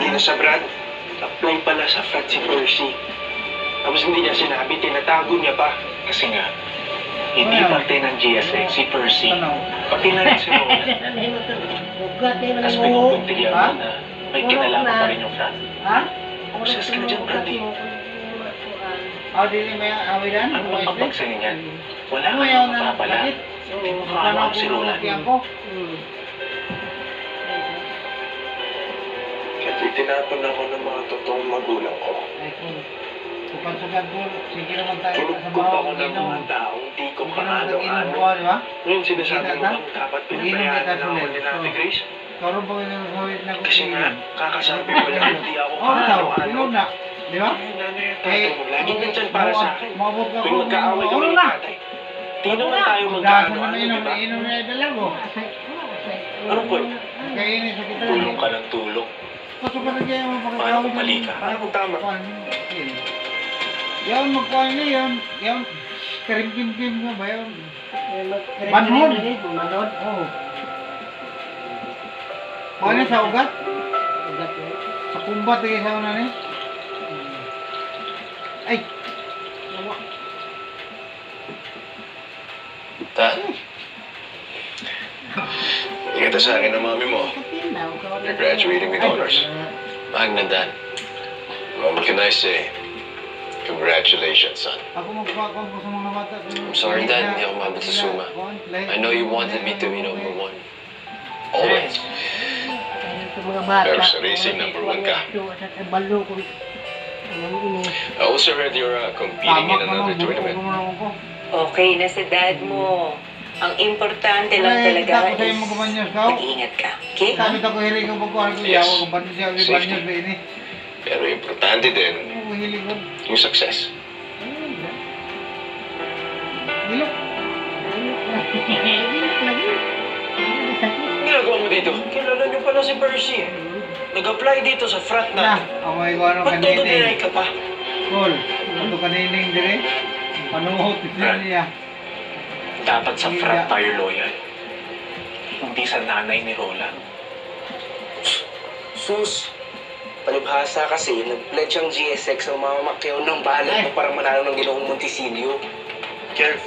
kanina sa Brad, apply pala sa frat si Percy. Tapos hindi niya sinabi, tinatago niya pa. Kasi nga, hindi parte ng GSX si Percy. Pati na rin si Rona. Tapos pinupuntigyan mo na may kinalaman pa rin yung frat. Ha? Obsessed ka na dyan, Brady. Dili may awiran? Ano bang kapagsanin yan? Wala ka nang mapapala. Hindi mo kaawang si Roland. Kasi tinapon ako ng mga totoong magulang ko. Sukan-sukan ko, sige naman tayo. Kinugkup ako ng mga taong di ko kaano-ano. Ngayon sinasabi mo bang dapat pinabayaan na ako nila Ate Grace? Kasi nga, kakasabi mo lang hindi ako kaano-ano. Di ba? Laging nandyan para sa akin. Kung magkaaway kami ng tatay. Di naman tayo magkaano-ano, di ba? Inom na yung dalago. Anong point? Kainin sa kita. Tulong ka ng tulong. Paano kung mali ka? Paano kung tama? Yan, magkuhan na yan. Yan, karim-kim-kim nga ba yan? Manhod? Manhod? Oo. Kuhan na sa ugat? Sa kumbat, tigay sa una ni? Ay! Dad? Ikita sa akin ng mami mo. You're graduating with honors. Magna, Dad. What can I say? Congratulations, son. Ako magpapang ko sa mga mata. I'm sorry, Dad. Hindi ako mabot sa suma. I know you wanted me to be number one. Always. Pero sa racing, number one ka. I also heard you're competing in another tournament. Okay na sa dad mo. Ang importante lang talaga is mag-iingat ka. Okay? Sabi ako hiling ko pagkuhan ko yawa kung ba't siya banyos ba ini? Pero importante din yung success. Dilok. Ginagawa mo dito? Kilala niyo pala si Percy eh. Nag-apply dito sa frat Na, natin. amoy ko ano Ba't todo kanining. dinay ka pa? Cool. Ano kanining dire? Panuhot niya. Dapat sa frat tayo loyal. Hindi sa nanay ni Roland. Sus, palibhasa kasi, nag-pledge ang GSX ng mga makyaw ng balat mo para manalo ng Ginoong Montesilio. Kev,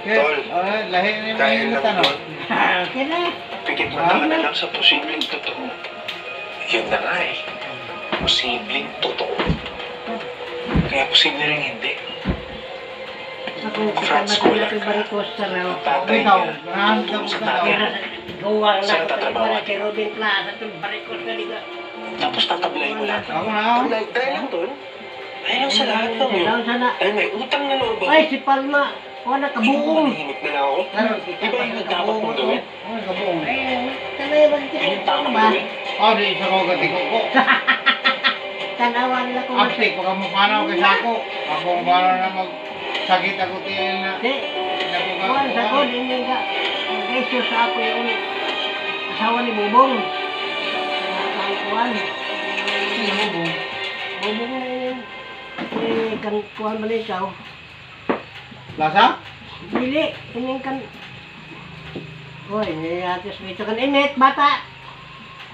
Tol, Lahi na yung dahil mga lang tanong. doon, pikit mata na lang sa posibleng totoo. Yun na nga eh. Posibleng totoo. Kaya posible rin hindi. Frat scholar ka. Ang tatay niya, tutulong sa tatay mo. Saan tatrabaho natin? Tapos tatablay mo lahat. Ako na. Dahil lang doon, dahil lang sa lahat ng yun. Dahil may utang na loob ako. Ay, si Palma. Wala ka buong. Manahimik na lang ako. Iba yung dapat mong gawin. Ay, kabuong. Kanay ba Yun yung ito tamang ba? gawin. Di isa ko gatikok ko. Tanawan na ko. Aptik, baka mapanaw kay Sako. Ako mapanaw na magsakit ako tiyan na. Di. Kuhan sa ko, hindi ka. Ang kesyo sa ako yung asawa ni Bubong. Ang kuhan. Sino mo bong? Bubong na yun. Eh, kan kuhan man ikaw. Lasa? Dili, tingin kan. Hoy, niyatis mo ito kan init, bata.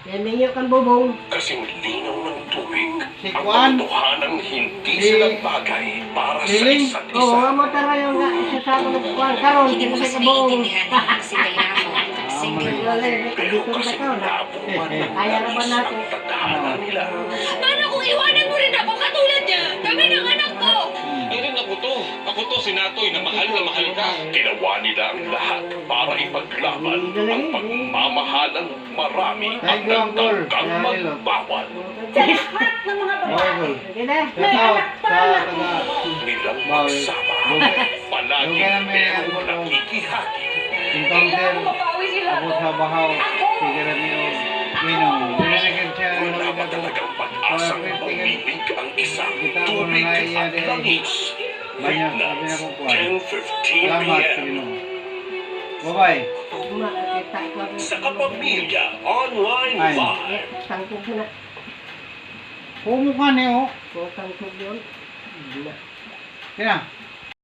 Yan ninyo kan Bubong. Kasing linaw ng tubig. Si Ang Juan. katotohanan hindi Si- sila bagay para sa Liling. isa't Oo, isa. amo tara yung isa sa ako nagkuhan karon. Hindi mo Sa kasi kabuong. naiintindihan ang single mo. Single Pero Dito kasi na ka na. nabuwan ng Kaya naman natin. ang tadhana nila. Paano kung iwanan mo rin ako katulad niya? Kami ng anak ko! Hindi rin ako to. Ako to si Natoy na mahal ka. Ginawa nila ang lahat para ipaglaban ang pagmamahalang marami ang Thank you, Uncle. nagtangkang magbawal. Okay. Sige na. Shout out sa taga. Nilang Bawi. magsama. Palagi Yung kaya may merong ano, nakikihati. Encounter. Ako sa bahaw. Sigara niyo. Minong. Dinanagan siya. Wala ba talagang pag-asang umibig ang isa? Tubig at langis. Banyak, sabi na ko kuhan. 10:15 Salamat, p.m. Pino. Bye-bye. Nakakita ko. Sa Kapamilya Online Ay. Live. Tangkog na. Pumukha niyo. Kung tangkog yun. Kaya.